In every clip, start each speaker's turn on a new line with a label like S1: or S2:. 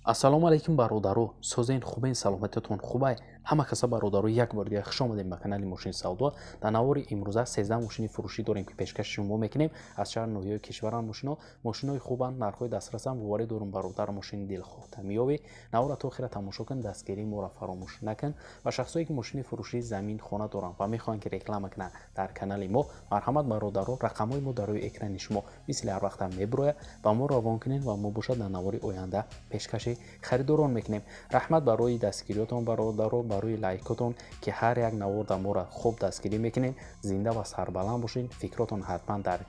S1: Ассаламу Алайкум бародаро, созен хубен саломататон хубай. Ҳама каса бародаро як бор дига хуш омадем ба канали Мошин Савдо. Дар навори имруза 13 мошини фуруши дорем ки пешкаш шуммо мекунем аз шаҳр ноҳияи кишварам Мошино. Мошинои хубанд, нархҳои дастрасам, воварӣ дорум бародар мошини дилхоҳта меёбӣ. Навора то охира тамошо кун, дастгирии моро фаромуш накун. Ва шахсое ки мошини фуруши замин хона доранд ва мехоҳанд ки реклама кунанд дар канали мо, мархамат бародаро, рақамҳои мо дар рӯи экрани шумо мисли ҳар вақта мебурояд. Ба мо равон кунед ва мо бошад дар навори оянда пешкаши харидорон мекунем. Раҳмат барои дастгириётон бародаро, барои лайкотон ки ҳар як навор дар мора хуб дастгирӣ мекунем. Зинда ва сарбаланд бошед. Фикротон ҳатман дар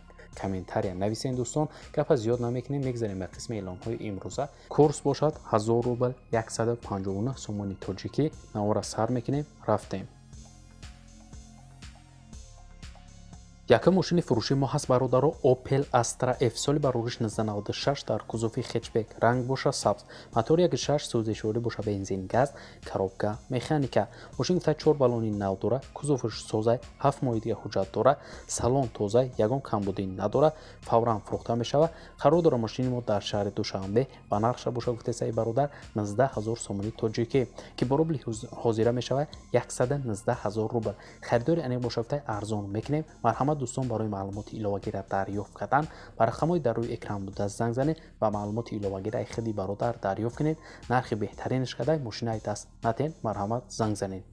S1: комментария нависен дӯстон. Гапа зиёд намекунем, мегзарем ба қисми эълонҳои имрӯза. Курс бошад 1000 рубл 159 сомони тоҷикӣ. навора сар мекунем, рафтем. Якум мошини фуруши мо ҳаст бародаро, Opel Astra F соли барориш 1996 дар кузофи хетчбек, ранг боша сабз, мотори 1.6 сӯзишворӣ боша бензин газ, коробка механика. Мошин гуфта 4 баллони нав дора, кузофаш созай, 7 моҳи дига ҳуҷҷат дора, салон тоза, ягон камбудӣ надора, фавран фурӯхта мешава. қарор дора мошини мо дар шаҳри Душанбе ба нархша боша гуфтесаи бародар 19000 сомони тоҷикӣ ки бо рубли ҳозира мешава 119000 рубл. харидори аниқ боша гуфта арзон мекунем. марҳамат дӯстон, барои маълумоти иловагира дарёфт кардан ба рақамҳои дар рӯи экран буда занг занед ва маълумоти иловагираи худи бародар дарёфт кунед. нархи беҳтаринаш карда мошинаи даст натен. марҳамат, занг занед.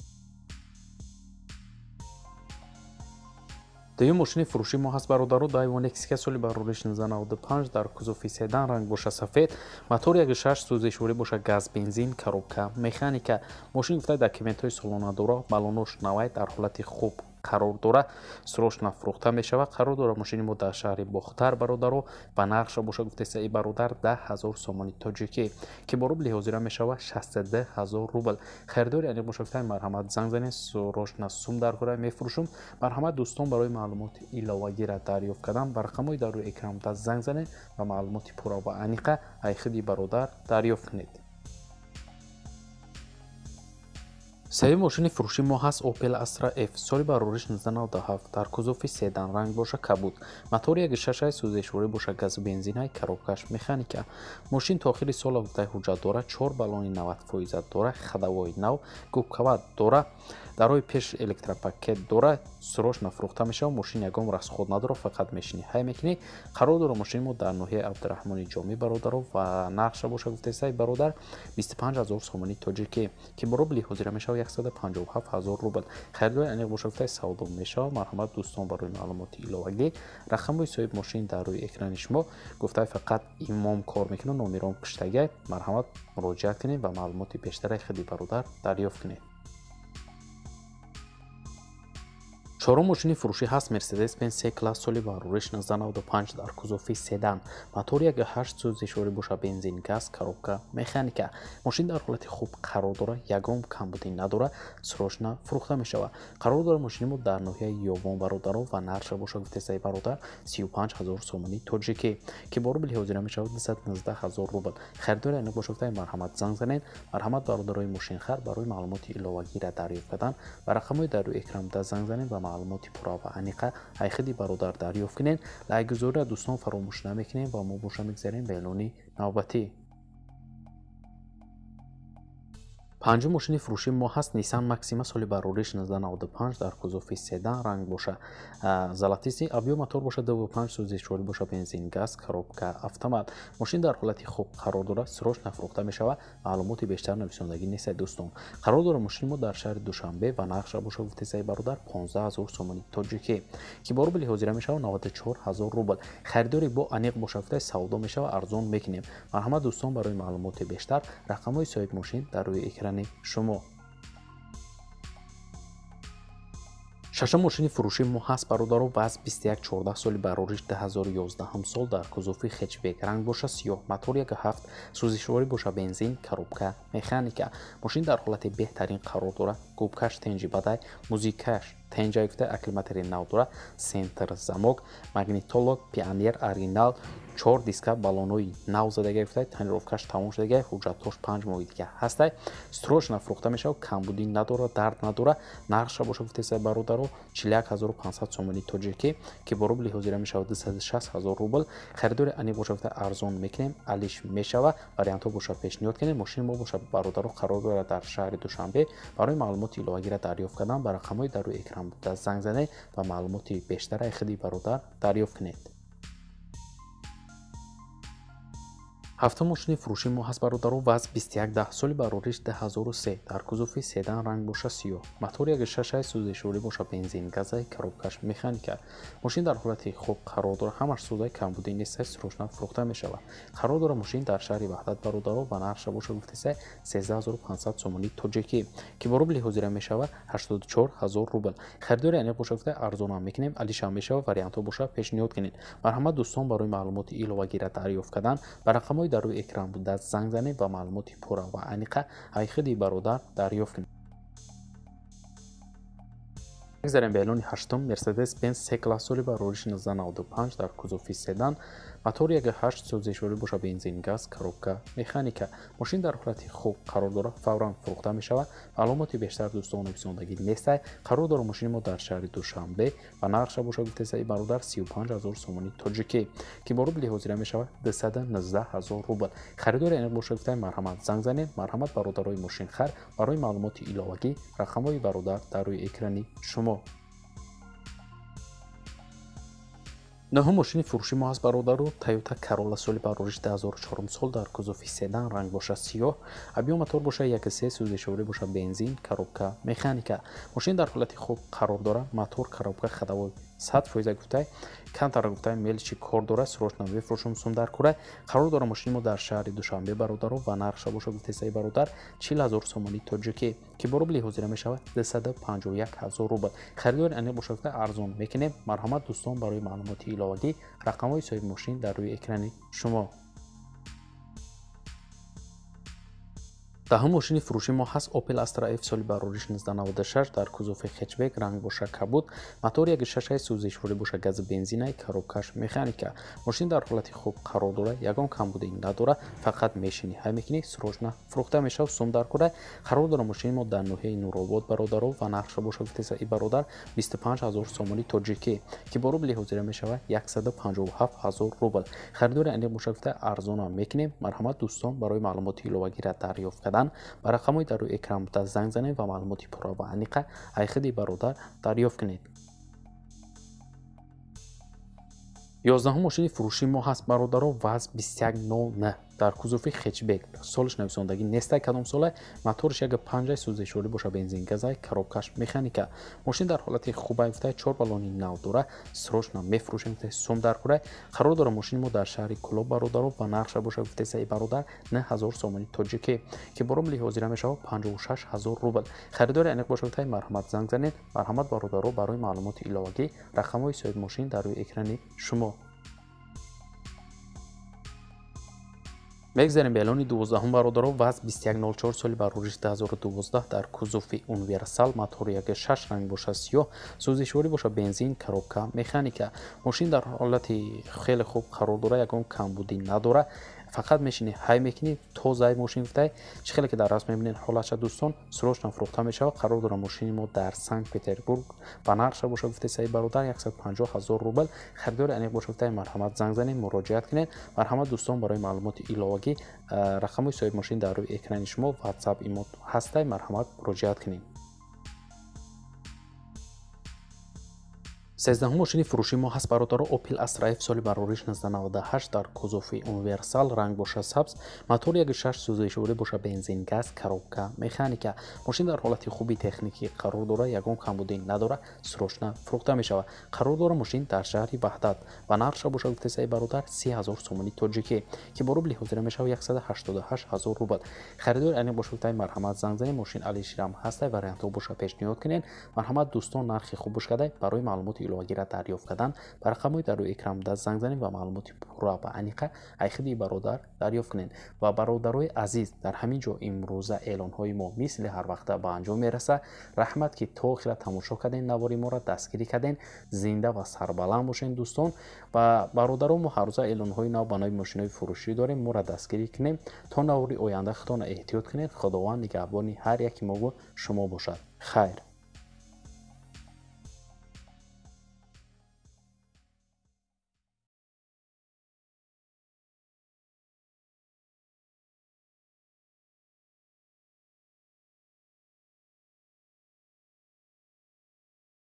S1: дуюм мошини фуруши мо ҳаст бародаро, Daevo Nexia соли барориш 1995 дар кузофи седан, ранг боша сафед, мотори 1.6 сӯзишворӣ боша газ бензин, коробка механика. мошин гуфта документҳои солона дора, баллонош навай дар ҳолати хуб қарор дора, срочно фурӯхта мешава. қарор дора мошини мо дар шаҳри Бохтар бародаро ба нархша боша гуфтесаи бародар 10000 сомони тоҷикӣ ки бо рубли ҳозира мешава 62000 рубл. харидори аниқ боша гуфта марҳамат занг занед, срочно сум дар хӯра мефурӯшум. марҳамат дӯстон, барои маълумоти иловагира дарёфт кардан ба рақамҳои дар рӯи экран буда занг занед ва маълумоти пурра ва аниқа аз худи бародар дарёфт кунед. сеюм мошини фуруши мо ҳаст Opel Astra F соли барориш 1997 дар кузофи седан, ранг боша кабуд, мотори 1.6 сӯзишворӣ боша газ бензинай, коробкаш механика. мошин то охири сола гуфта ҳуҷҷат дора, 4 баллони 90% дора, хадавои нав, губкават дора, дарои пеш электропакет дора, срочно фурӯхта мешава. мошин ягон расход надора, фақат мешини ҳай мекунӣ. қарор дора мошини мо дар ноҳияи Абдураҳмони ҷомӣ бародаро ва нархша боша гуфтесаи бародар 25000 сомони тоҷикӣ ки бо рубли ҳозира мешава 157000 рубл. харидори аниқ боша гуфтаи Савдо мешава. марҳамат дӯстон, барои маълумоти иловагӣ рақамҳои соҳиб мошин дар рӯи экрани шумо. гуфтаи фақат имом кор мекунад, номерон шидагияй. марҳамат муроҷиат кунед ва маълумоти бештари худи бародар дарёфт кунед. чорум мошини фуруши ҳаст Mercedes-Benz C-класс соли барориш 1995 дар кузофи седан, мотори 1.8 сӯзишворӣ боша бензин газ, коробка механика. мошин дар ҳолати хуб қарор дора, ягон камбудӣ надора, срочно фурӯхта мешава. қарор дора мошини мо дар ноҳияи ёбон бародаро ва нархша боша гуфтесаи бародар 35000 сомони тоҷикӣ ки бо рубли ҳозира мешава 219000 рубл. харидори аниқ боша гуфтаи марҳамат занг занед. марҳамат бародарои мошинхар, барои маълумоти иловагира дарёфт кардан ба рақамҳои дар рӯи экран буда занг занед ва маълумоти пурра ва аниқа аз худи бародар дарёфт кунед. лайкгузориро дӯстон фаромӯш намекунем ва мо боша мегзарем ба эълони навбатӣ. панҷум мошини фуруши мо ҳаст Naissan Maxima соли барориш 1995 дар кузофи седан, ранг боша золотисти, объём мотор боша 2.5 сӯзишворӣ боша бензин газ, коробка автомат. мошин дар ҳолати хуб қарор дора, срочно фурӯхта мешава. маълумоти бештар нависондагӣ нестад дӯстон. қарор дора мошини мо дар шаҳри Душанбе ва нархша боша гуфтесаи бародар 15000 сомони тоҷикӣ ки бо рубли ҳозира мешава 94000 рубл. харидори бо аниқ боша гуфтаи Савдо мешава, арзон мекунем. марҳамат дӯстон, барои маълумоти бештар рақамҳои соҳиб мошин дар рӯи экрани шумо. шашум мошини фуруши мо ҳаст бародаро, ВАЗ 2114 соли барориш 2011 сол дар кузофи хетчбек, ранг боша сиёҳ, мотор 1.7 сӯзишворӣ боша бензин, коробка механика. мошин дар ҳолати беҳтарин қарор дора, губкаш тенҷи бадай, музикаш тенҷа гуфта акклиматори нав дора, сентр замок, магнитолог, пионер оригинал, 4 диска баллонои нав задагай гуфта, тонировкаш тамом шудагай, ҳуҷҷатош 5 моҳи дига ҳастай, срочно фурӯхта мешавад, камбудӣ надора, дард надора. нархша боша гуфтеса бародаро 41500 сомони тоҷикӣ ки бо рубли ҳозира мешавад 260000 рубл. харидори ани боша гуфта арзон мекунем, алиш мешава, вариантҳо боша пешниҳод кунем. мошини мо боша бародаро қарор дорад дар шаҳри Душанбе. барои маълумоти иловагира дарёфт кардан ба рақамҳои дар рӯи экран буда занг занед ва маълумоти бештараи худи бародар дарёфт кунед. ҳафтум мошини фуруши мо ҳаст бародаро. ваз 21 соли барориш 2003 дар кузуфи седан ранг боша сиёҳ, мотори 1.6 сӯзишворӣ боша бензин газай, коробкаш механика. мошин дар ҳолати хуб қарор дорад, ҳамаш сӯзаи камбудӣ нестай, срочно фурӯхта мешавад. қарор дорад мошин дар шаҳри ваҳдат бародаро ва нархша боша гуфтесай 13500 сомони тоҷикӣ ки бо рубли ҳозира мешавад 84000 рубл. харидори аниқ боша гуфта арзонам мекунем, алишам мешавад, вариантҳо боша пешниҳод кунед. марҳамат дӯстон, барои маълумоти иловагира дарёфт кардан ба рақамҳои дар рӯи экран буда занг занед ва маълумоти пурра ва аниқа ай худи бародар дарёфт кунед. мегзарем ба эълони ҳаштум мерседес бенз се класс соли барориш 1995 дар кузуфи седан, мотори 1.8 сӯзишворӣ боша бензин газ, коробка механика. мошин дар ҳолати хуб қарор дорад, фавран фурӯхта мешавад. маълумоти бештар дӯстон написондагӣ нестай. қарор дорад мошини мо дар шаҳри Душанбе ва нархша боша гуфтесаи бародар 35000 сомони тоҷикӣ ки бо рубли ҳозира мешавад 219000 рубл. харидори аниқ боша гуфтаи марҳамат занг занед. марҳамат бародарои мошинхар. барои маълумоти иловагӣ рақамҳои бародар дар рӯи экрани шумо. нӯҳум мошини фуруши мо ҳаст бародаро. Tayota Karolla соли барориш 2004 сол дар кузуфи седан ранг боша сиёҳ, объём мотор боша 1.3 сӯзишворӣ боша бензин, коробка механика. мошин дар ҳолати хуб қарор дорад, мотор, коробка хадавои 100% гуфтай, кантара гуфтай мелчи кор дорад, срочно мефурӯшам сум дар кура. қарор дорад мошини мо дар шаҳри Душанбе бародаро ва нархша боша гуфтесаи бародар 40000 сомони тоҷикӣ ки бо рубли ҳозира мешавад 251000 рубл. харидори аниқ боша гуфтай арзон мекунем. марҳамат дӯстон, барои маълумоти иловагӣ рақамҳои соҳиби мошин дар рӯи экрани шумо. даҳум мошини фуруши мо ҳаст Opel Astra F соли барориш 1996 дар кузуфи хетчбек, ранг боша кабуд, мотори 1.6 сӯзишворӣ боша гази бензинай, коробкаш механика. мошин дар ҳолати хуб қарор дорад, ягон камбудӣ надорад, фақат мешини ҳай мекунӣ, срочно фурӯхта мешавад, сум дар кура. қарор дорад мошини мо дар ноҳияи Нуробод бародаро ва нархша боша гуфтесаи бародар 25000 сомони тоҷикӣ ки бо рубли ҳозира мешавад 157000 рубл. харидори аниқ боша гуфта арзонам мекунем. марҳамат дӯстон, барои маълумоти иловагира дарёфт кардан ба рақамҳои дар рӯи экран буда занг занед ва маълумоти пурра ва аниқа ай худи бародар дарёфт кунед. 11 мошини фуруши мо ҳаст бародаро. ваз 2109 дар кузуфи хетчбек, солиш нависондагӣ нестай кадом соле, моториш 1.5 сӯзишворӣ боша бензин газай, коробкаш механика. мошин дар ҳолати хубай гуфтай 4 баллони нав дора, срочно мефурӯшем гуфтай сум дар курай. қарор дорад мошини мо дар шаҳри Кӯлоб бародаро ва нархша боша гуфтесаи бародар 9000 сомони тоҷикӣ ки бо рубли ҳозира мешавад 56000 рубл. харидори аниқ боша гуфтай марҳамат занг занед. марҳамат бародаро, барои маълумоти иловагӣ рақамҳои соҳиби мошин дар рӯи экрани шумо. мегзарем ба эълони 12 бародаро. ваз 2104 соли барориш 2012 дар кузуфи универсал, мотори 1.6 ранг боша сиёҳ, сӯзишворӣ боша бензин, коробка механика. мошин дар ҳолати хеле хуб қарор дорад, ягон камбудӣ надорад, фақат мешини ҳай мекунӣ, тозаи мошин гуфтай чӣ хеле ки дар раст мебинед ҳолаша дӯстон, срочно фурӯхта мешавад. қарор дорад мошини мо дар Санкт Петербург ба нархша боша гуфтесаи бародар 150000 рубл. харидори аниқ боша гуфтай марҳамат занг занед, муроҷиат кунед. марҳамат дӯстон, барои маълумоти иловагӣ рақамҳои соҳиби мошин дар рӯи экрани шумо WhatsApp имо ҳастай, марҳамат муроҷиат кунед. 13 мошини фуруши мо ҳаст бародаро. Opel Astra F соли барориш 1998 дар кузуфи универсал, ранг боша сабз, мотори 1.6 сӯзишворӣ боша бензин газ, коробка механика. мошин дар ҳолати хуби техникӣ қарор дорад, ягон камбудӣ надорад, срочно фурӯхта мешавад. қарор дорад мошин дар шаҳри ваҳдат ва нархша боша гуфтесаи бародар 30000 сомони тоҷикӣ ки бо рубли ҳозира мешавад 188000 рубл. харидори аниқ боша гуфтай марҳамат занг занед. мошин алиширам ҳастай, вариантҳо боша пешниҳод кунед. марҳамат дӯстон, нархи хуб бошкадай, барои маълумоти иловагира дарёфт кардан ба рақамҳои дар рӯи экран дар занг занед ва маълумоти пурра ва аниқа айхиди бародар дарёфт кунед. ва бародарои азиз, дар ҳамин ҷо имрӯза эълонҳои мо мисли ҳар вақта ба анҷом мераса. раҳмат ки то охира тамошо карден, навори моро дастгирӣ карден. Зинда ва сарбаланд бошен дӯстон. ва бародаро мо ҳаррӯза эълонҳои нав ба нави мошинои фурӯшӣ дорем. моро дастгирӣ кунем то навори оянда худтон эҳтиёт кунед. худованд нигаҳбони ҳар яки мо шумо бошад. хайр.